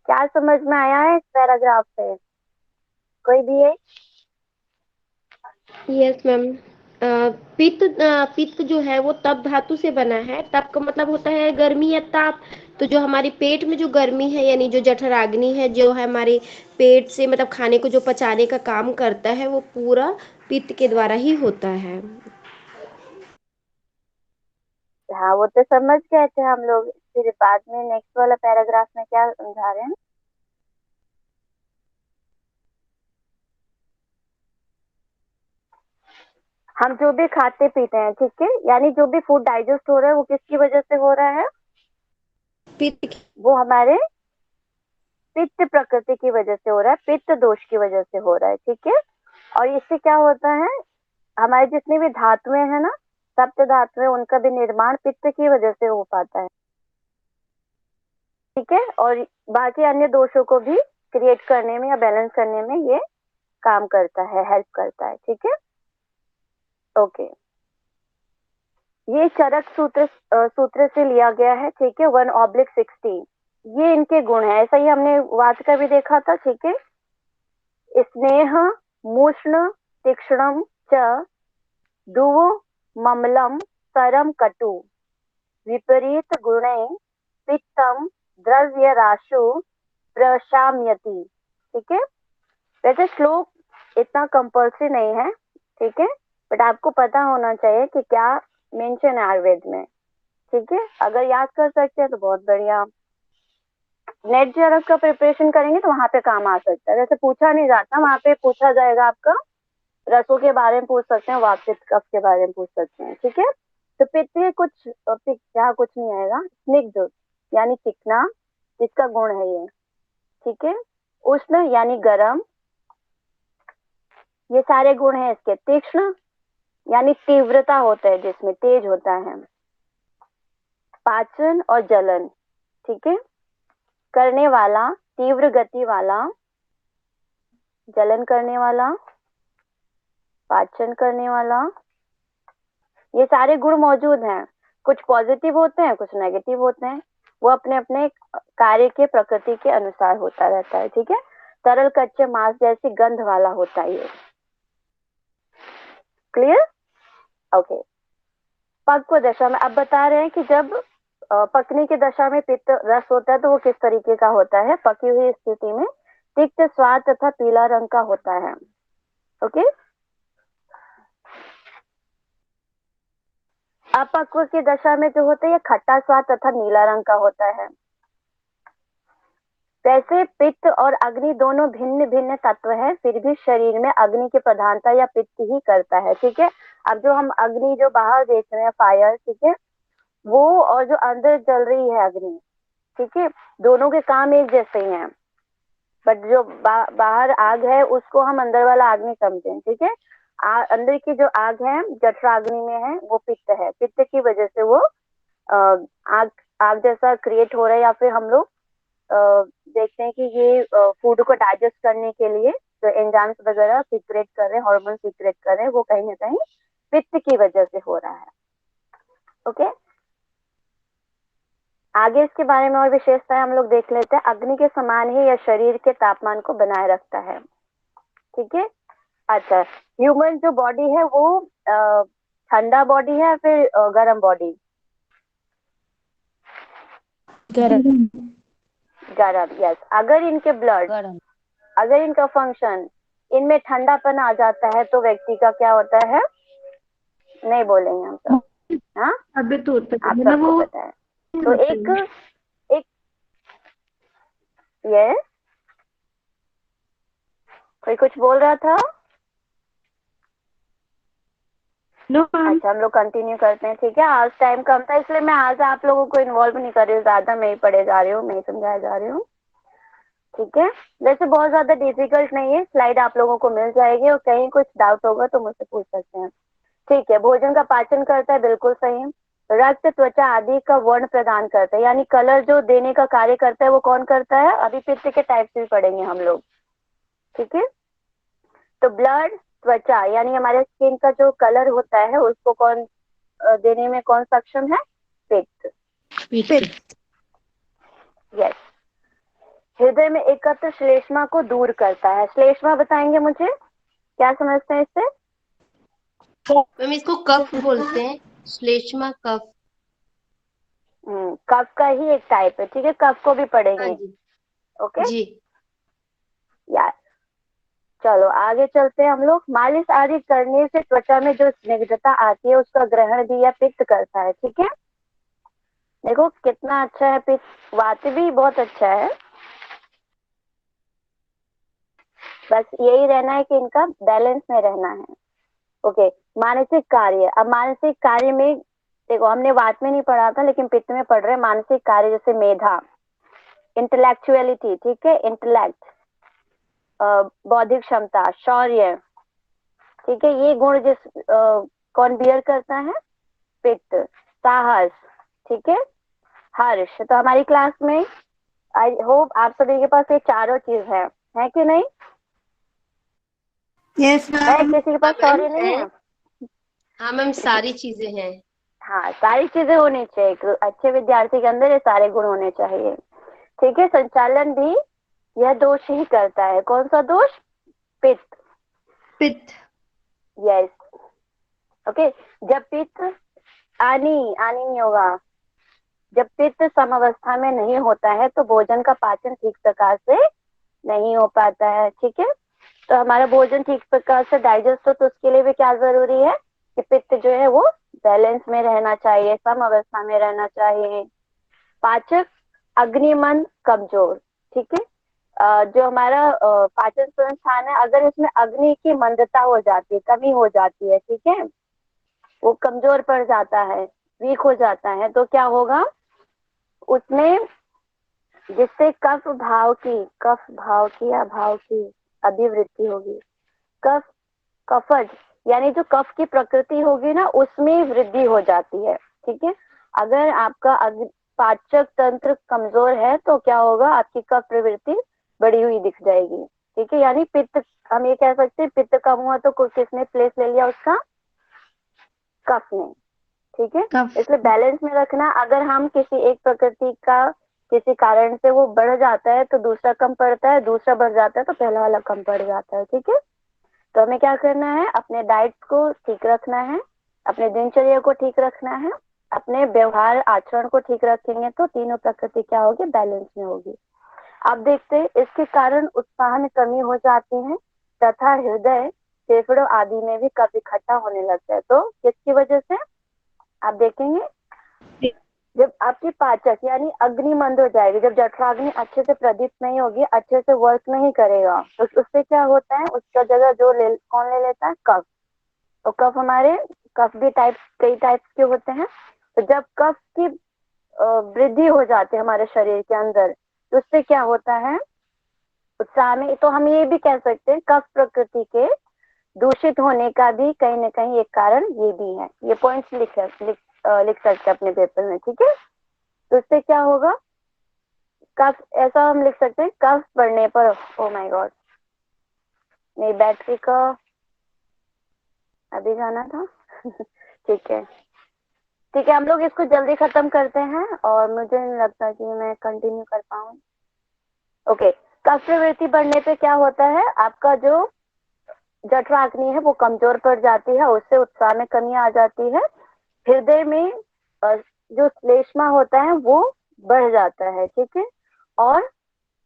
क्या समझ में आया है इस पैराग्राफ से, कोई भी है? Yes ma'am. पित्त जो है वो तप धातु से बना है। तप का मतलब होता है गर्मी या ताप। तो जो हमारे पेट में जो गर्मी है यानी जो जठराग्नि है जो है हमारे पेट से मतलब खाने को जो पचाने का काम करता है वो पूरा पित्त के द्वारा ही होता है। हाँ वो तो समझ गए थे हम लोग, फिर बाद में नेक्स्ट वाला पैराग्राफ में क्या समझा रहे हैं। हम जो भी खाते पीते हैं, ठीक है, यानी जो भी फूड डाइजेस्ट हो रहा है वो किसकी वजह से हो रहा है? पित्त वो हमारे पित्त प्रकृति की वजह से हो रहा है, पित्त दोष की वजह से हो रहा है। ठीक है, और इससे क्या होता है, हमारे जितनी भी धातुएं हैं ना, सप्त धातुएं, उनका भी निर्माण पित्त की वजह से हो पाता है। ठीक है, और बाकी अन्य दोषों को भी क्रिएट करने में या बैलेंस करने में ये काम करता है, हेल्प करता है। ठीक है, ओके, ये चरक सूत्र से लिया गया है। ठीक है, 1/16, ये इनके गुण है। ऐसा ही हमने वात का भी देखा था। ठीक है, स्नेह मूष्ण तीक्ष्णम च दुव ममलम सरम कटु विपरीत गुणे पित्तम द्रव्य राशु प्रशाम्यति। ठीक है, वैसे श्लोक इतना कंपल्सरी नहीं है, ठीक है, बट आपको पता होना चाहिए कि क्या मेंशन है आयुर्वेद में। ठीक है, अगर याद कर सकते हैं तो बहुत बढ़िया। नेट जरक का प्रिपरेशन करेंगे तो वहां पे काम आ सकता है। वैसे पूछा नहीं जाता, वहां पे पूछा जाएगा आपका रसों के बारे में पूछ सकते हैं, वापित कफ के बारे में पूछ सकते हैं। ठीक है, तो पित्त कुछ क्या कुछ नहीं आएगा। स्निग्ध यानी चिकना, जिसका गुण है ये। ठीक है, उष्ण यानी गरम, ये सारे गुण हैं इसके। तीक्ष्ण यानी तीव्रता होता है, जिसमें तेज होता है। पाचन और जलन, ठीक है, करने वाला, तीव्र गति वाला, जलन करने वाला, पाचन करने वाला, ये सारे गुण मौजूद हैं। कुछ पॉजिटिव होते हैं, कुछ नेगेटिव होते हैं, वो अपने अपने कार्य के प्रकृति के अनुसार होता रहता है। ठीक है, तरल कच्चे मांस जैसी गंध वाला होता है ये। क्लियर? ओके, पक्व दशा में अब बता रहे हैं कि जब पकने की दशा में पित्त रस होता है तो वो किस तरीके का होता है। पकी हुई स्थिति में तिक्त स्वाद तथा पीला रंग का होता है। ओके, अपक्व की दशा में जो होता है ये खट्टा स्वाद तथा नीला रंग का होता है। वैसे पित्त और अग्नि दोनों भिन्न भिन्न तत्व है, फिर भी शरीर में अग्नि की प्रधानता या पित्त ही करता है। ठीक है, अब जो हम अग्नि जो बाहर देख रहे हैं फायर, ठीक है, वो और जो अंदर जल रही है अग्नि, ठीक है, दोनों के काम एक जैसे ही हैं, बट जो बाहर आग है उसको हम अंदर वाला आग नहीं समझे। ठीक है, अंदर की जो आग है जठराग्नि में है वो पित्त है। पित्त की वजह से वो आग आग जैसा क्रिएट हो रहा है, या फिर हम लोग देखते हैं कि ये फूड को डाइजेस्ट करने के लिए जो एंजाइम्स वगैरह सीक्रेट कर रहे हैं, हार्मोन सीक्रेट कर रहे हैं, वो कहीं ना कहीं पित्त की वजह से हो रहा है। ओके, आगे इसके बारे में और विशेषताएं हम लोग देख लेते हैं। अग्नि के समान ही यह शरीर के तापमान को बनाए रखता है। ठीक है, अच्छा, ह्यूमन जो बॉडी है वो ठंडा बॉडी है या फिर गर्म बॉडी? गरम, यस। अगर इनके ब्लड, अगर इनका फंक्शन इनमें ठंडापन आ जाता है तो व्यक्ति का क्या होता है? नहीं बोलेंगे हम सब, हाँ अभी तो होता आप है ना सबको वो। पता है। तो एक ये कोई कुछ बोल रहा था? अच्छा, हम लोग कंटिन्यू करते हैं। ठीक है, आज टाइम कम था इसलिए मैं आज आप लोगों को इन्वॉल्व नहीं कर रही हूँ ज्यादा, मैं ही पढ़े जा रही हूँ, मैं ही समझाया जा रही हूँ। ठीक है, वैसे बहुत ज्यादा डिफिकल्ट नहीं है, स्लाइड आप लोगों को मिल जाएगी, और कहीं कुछ डाउट होगा तो मुझसे पूछ सकते हैं। ठीक है, भोजन का पाचन करता है, बिल्कुल सही। रक्त, त्वचा आदि का वर्ण प्रदान करता है, यानी कलर जो देने का कार्य करता है वो कौन करता है? अभी पित्त के टाइप से भी पढ़ेंगे हम लोग, ठीक है। तो ब्लड, त्वचा यानी हमारे स्किन का जो कलर होता है उसको कौन देने में कौन सक्षम है? पित्त। यस। हृदय में एकत्र श्लेष्मा को दूर करता है। श्लेष्मा बताएंगे मुझे, क्या समझते हैं इससे? मैम इसको कफ बोलते हैं, श्लेष्मा कफ। कफ का ही एक टाइप है, ठीक है, कफ को भी हाँ पढ़ेंगे। जी ओके जी। यार, चलो आगे चलते हैं हम लोग। मालिश आदि करने से त्वचा में जो स्निग्धता आती है उसका ग्रहण भी यह पित्त करता है, ठीक है। देखो कितना अच्छा है पित्त, वात भी बहुत अच्छा है। बस यही रहना है कि इनका बैलेंस में रहना है। ओके, मानसिक कार्य। अब मानसिक कार्य में देखो, हमने वात में नहीं पढ़ा था लेकिन पित्त में पढ़ रहे हैं। मानसिक कार्य जैसे मेधा, इंटेलेक्चुअलिटी, ठीक है, इंटेलेक्ट, बौद्धिक क्षमता, शौर्य, ठीक है, ये गुण कौन बियर करता है? पित्त। साहस, ठीक है, हर्ष। तो हमारी क्लास में आई होप आप सभी के पास ये चारों चीज है कि नहीं? यस है मैम। किसी के पास हाँ मैम शौर्य नहीं है। है? हाँ मैम सारी चीजें हैं। हाँ, सारी चीजें होनी चाहिए। एक अच्छे विद्यार्थी के अंदर ये सारे गुण होने चाहिए, ठीक है। संचालन भी यह दोष ही करता है। कौन सा दोष? पित्त। पित्त। यस। ओके, जब पित्त आनी आनी नहीं होगा, जब पित्त समावस्था में नहीं होता है तो भोजन का पाचन ठीक प्रकार से नहीं हो पाता है, ठीक है। तो हमारा भोजन ठीक प्रकार से डाइजेस्ट हो तो उसके लिए भी क्या जरूरी है कि पित्त जो है वो बैलेंस में रहना चाहिए, सम अवस्था में रहना चाहिए। पाचक अग्निमन कमजोर, ठीक है। जो हमारा पाचन संस्थान है, अगर इसमें अग्नि की मंदता हो जाती है, कमी हो जाती है, ठीक है, वो कमजोर पड़ जाता है, वीक हो जाता है, तो क्या होगा उसमें? जिससे कफ भाव की या भाव की अभिवृद्धि होगी। कफ, कफज यानी जो कफ की प्रकृति होगी ना उसमें वृद्धि हो जाती है, ठीक है। अगर आपका पाचक तंत्र कमजोर है तो क्या होगा? आपकी कफ प्रवृत्ति बढ़ी हुई दिख जाएगी, ठीक है। यानी पित्त, हम ये कह सकते हैं पित्त कम हुआ तो किसने प्लेस ले लिया उसका? कफ ने, ठीक है। कफ। इसलिए बैलेंस में रखना। अगर हम किसी एक प्रकृति का किसी कारण से वो बढ़ जाता है तो दूसरा कम पड़ता है, दूसरा बढ़ जाता है तो पहला वाला कम पड़ जाता है, ठीक है। तो हमें क्या करना है? अपने डाइट को ठीक रखना है, अपने दिनचर्या को ठीक रखना है, अपने व्यवहार आचरण को ठीक रखेंगे तो तीनों प्रकृति क्या होगी? बैलेंस में होगी। अब देखते हैं इसके कारण उत्साह में कमी हो जाती है तथा हृदय, फेफड़ों आदि में भी कफ इकट्ठा होने लगता है। तो किसकी वजह से? आप देखेंगे जब आपकी पाचक यानी अग्नि मंद हो जाएगी, जब जठराग्नि अच्छे से प्रदीप्त नहीं होगी, अच्छे से वर्क नहीं करेगा, तो उससे क्या होता है? उसका जगह जो कौन ले लेता है? कफ। तो कफ हमारे, कफ भी कई टाइप्स के होते हैं। तो जब कफ की वृद्धि हो जाती है हमारे शरीर के अंदर तो उससे क्या होता है? उत्साह में। तो हम ये भी कह सकते हैं कफ प्रकृति के दूषित होने का भी कहीं ना कहीं एक कारण ये भी है। ये पॉइंट्स लिख सकते हैं अपने पेपर में, ठीक है। तो इससे क्या होगा? कफ, ऐसा हम लिख सकते हैं कफ बढ़ने पर, ओ माय गॉड, नहीं बैटरी का अभी जाना था ठीक है, ठीक है, हम लोग इसको जल्दी खत्म करते हैं और मुझे नहीं लगता कि मैं कंटिन्यू कर पाऊँ। ओके, कफ प्रवृत्ति बढ़ने पे क्या होता है? आपका जो जठराग्नि है वो कमजोर पड़ जाती है, उससे उत्साह में कमी आ जाती है। हृदय में जो श्लेष्मा होता है वो बढ़ जाता है, ठीक है। और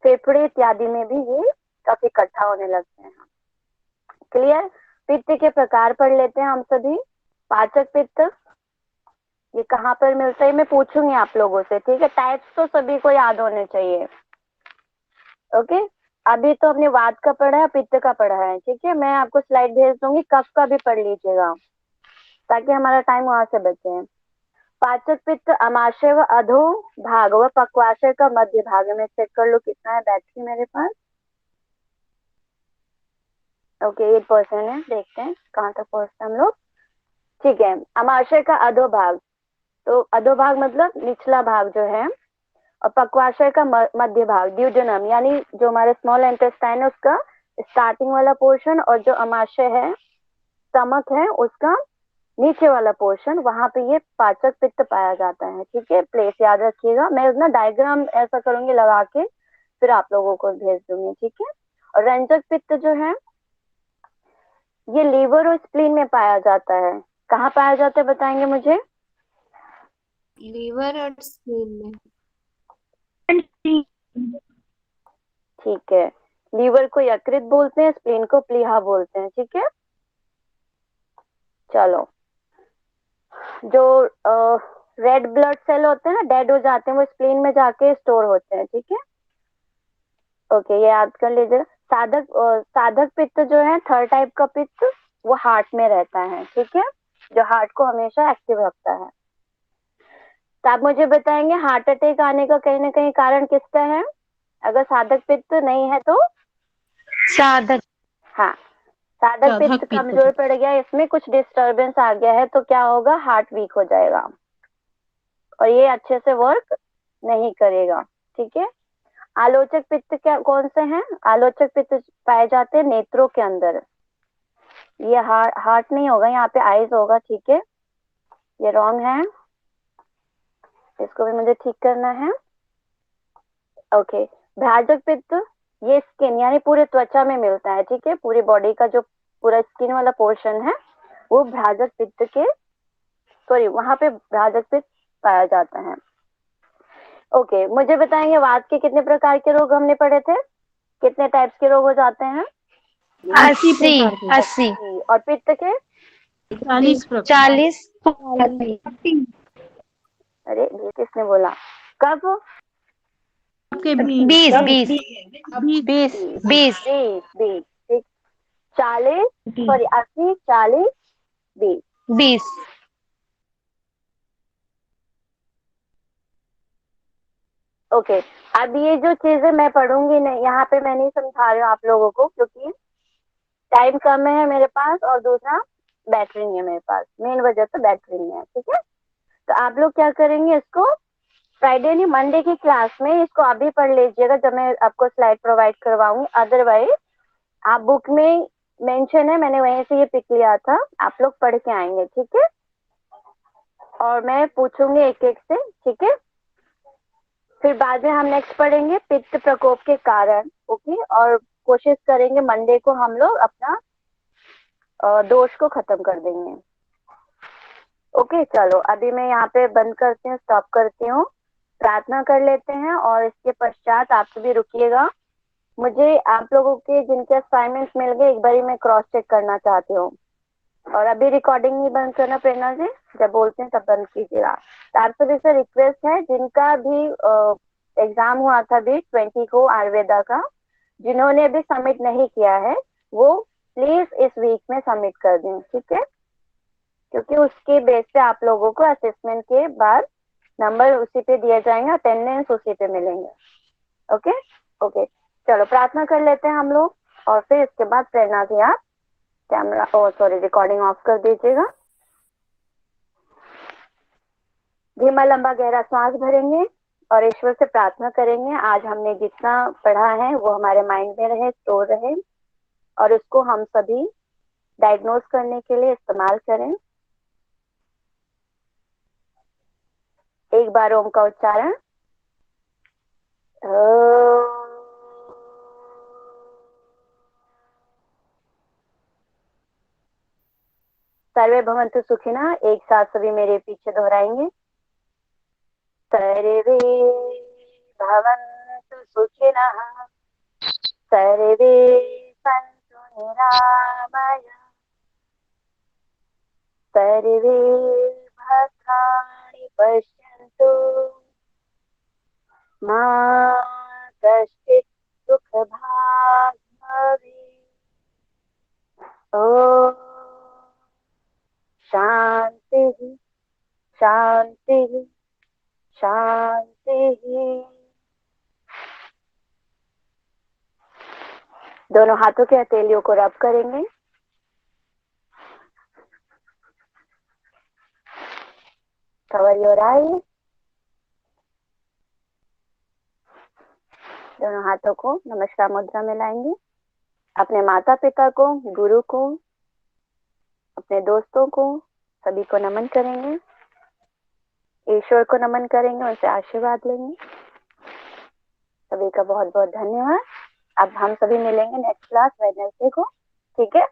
फेफड़े इत्यादि में भी ये कफ इकट्ठा होने लगते हैं। क्लियर? पित्त के प्रकार पढ़ लेते हैं हम सभी। पाचक पित्त ये कहाँ पर मिलता है मैं पूछूंगी आप लोगों से, ठीक है। टाइप्स तो सभी को याद होने चाहिए। ओके, अभी तो हमने वात का पढ़ा है, पित्त का पढ़ा है, ठीक है। मैं आपको स्लाइड भेज दूंगी, कफ का भी पढ़ लीजिएगा ताकि हमारा टाइम वहां से बचे। पाचक पित्त अमाशय व अधो भाग व पक्वाशय का मध्य भाग में। चेक कर लो कितना है बैटरी मेरे पास। ओके 8% है, देखते हैं कहाँ तक पहुंचते हम लोग। ठीक है, अमाशय का अधो भाग, तो अधोभाग मतलब निचला भाग जो है, और पक्वाशय का मध्य भाग ड्यूडेनम, यानी जो हमारे स्मॉल इंटेस्टाइन है उसका स्टार्टिंग वाला पोर्शन, और जो अमाशय है, स्टमक है, उसका नीचे वाला पोर्शन, वहां पे ये पाचक पित्त पाया जाता है। ठीक है, प्लेस याद रखिएगा। मैं ना डायग्राम ऐसा करूंगी लगा के, फिर आप लोगों को भेज दूंगी। ठीक है। और रंजक पित्त जो है ये लीवर और स्प्लीन में पाया जाता है। कहाँ पाया जाता है बताएंगे मुझे? लीवर और स्प्लीन में। ठीक है, लीवर को यकृत बोलते हैं, स्प्लीन को प्लीहा बोलते हैं। ठीक है, चलो। जो रेड ब्लड सेल होते हैं ना, डेड हो जाते हैं, वो स्प्लीन में जाके स्टोर होते हैं। ठीक है, ओके, ये याद कर लीजिए। साधक पित्त जो है, थर्ड टाइप का पित्त, वो हार्ट में रहता है। ठीक है, जो हार्ट को हमेशा एक्टिव रखता है। तो आप मुझे बताएंगे हार्ट अटैक आने का कहीं ना कहीं कारण किसका है? अगर साधक पित्त नहीं है तो? साधक। हाँ, साधक पित्त कमजोर पड़ गया, इसमें कुछ डिस्टरबेंस आ गया है, तो क्या होगा? हार्ट वीक हो जाएगा और ये अच्छे से वर्क नहीं करेगा। ठीक है। आलोचक पित्त क्या कौन से हैं? आलोचक पित्त पाए जाते हैं नेत्रों के अंदर। ये हार्ट नहीं होगा, यहाँ पे आइज होगा। ठीक है, ये रॉन्ग है, इसको भी मुझे ठीक करना है। ओके, भ्राजक पित्त ये स्किन यानी पूरे त्वचा में मिलता है। ठीक है, पूरी बॉडी का जो पूरा स्किन वाला पोर्शन है वो भ्राजक पित्त के, सॉरी, वहां पे भ्राजक पित्त पाया जाता है। ओके, मुझे बताएंगे वात के कितने प्रकार के रोग हमने पढ़े थे? कितने टाइप्स के रोग हो जाते हैं? 80। और पित्त के? 40। अरे ये किसने बोला? कब? 20। 20। 20। 40, सॉरी 80, 40, 20। 20। ओके, अब ये जो चीजें मैं पढ़ूंगी नहीं, यहाँ पे मैं नहीं समझा रही हूँ आप लोगों को, क्योंकि टाइम कम है मेरे पास, और दूसरा बैटरी नहीं है मेरे पास। मेन वजह तो बैटरी नहीं है। ठीक है, तो आप लोग क्या करेंगे, इसको फ्राइडे नहीं मंडे की क्लास में इसको अभी पढ़ लीजिएगा, जब मैं आपको स्लाइड प्रोवाइड करवाऊंगी। अदरवाइज आप बुक में मेंशन है, मैंने वहीं से ये पिक लिया था, आप लोग पढ़ के आएंगे। ठीक है, और मैं पूछूंगी एक एक से। ठीक है, फिर बाद में हम नेक्स्ट पढ़ेंगे पित्त प्रकोप के कारण। ओके, और कोशिश करेंगे मंडे को हम लोग अपना दोष को खत्म कर देंगे। ओके, चलो अभी मैं यहाँ पे बंद करती हूँ, स्टॉप करती हूँ, प्रार्थना कर लेते हैं, और इसके पश्चात आप सभी रुकिएगा। मुझे आप लोगों के जिनके असाइनमेंट्स मिल गए, एक बारी मैं क्रॉस चेक करना चाहती हूँ। और अभी रिकॉर्डिंग नहीं बंद करना प्रेरणा जी, जब बोलते हैं तब बंद कीजिएगा। तो आप सभी से रिक्वेस्ट है, जिनका भी एग्जाम हुआ था अभी 20 को आयुर्वेदा का, जिन्होंने अभी सबमिट नहीं किया है, वो प्लीज इस वीक में सबमिट कर दें। ठीक है, क्योंकि उसके बेस पे आप लोगों को असेसमेंट के बाद नंबर उसी पे दिए जाएंगे, अटेंडेंस उसी पे मिलेंगे। ओके ओके, चलो प्रार्थना कर लेते हैं हम लोग, और फिर इसके बाद प्रेरणा जी आप कैमरा, सॉरी, रिकॉर्डिंग ऑफ कर दीजिएगा। धीमा लंबा गहरा सांस भरेंगे और ईश्वर से प्रार्थना करेंगे, आज हमने जितना पढ़ा है वो हमारे माइंड में रहे, स्टोर रहे, और उसको हम सभी डायग्नोज करने के लिए इस्तेमाल करें। एक बार ओम का उच्चारण। सर्वे भवन्तु सुखिनः, एक साथ सभी मेरे पीछे दोहराएंगे। सर्वे भवन्तु सुखिनः, सर्वे सन्तु निरामया, सर्वे भद्राणि पश्यन्तु, मा कश्चित् दुःखभाग् भवेत्। ॐ शांति शांति शांति। दोनों हाथों के हथेलियों को रब करेंगे। कवर योर आई। दोनों हाथों को नमस्कार मुद्रा में लाएंगे। अपने माता पिता को, गुरु को, अपने दोस्तों को, सभी को नमन करेंगे। ईश्वर को नमन करेंगे, उनसे आशीर्वाद लेंगे। सभी का बहुत बहुत धन्यवाद। अब हम सभी मिलेंगे नेक्स्ट क्लास वेडनेसडे को, ठीक है।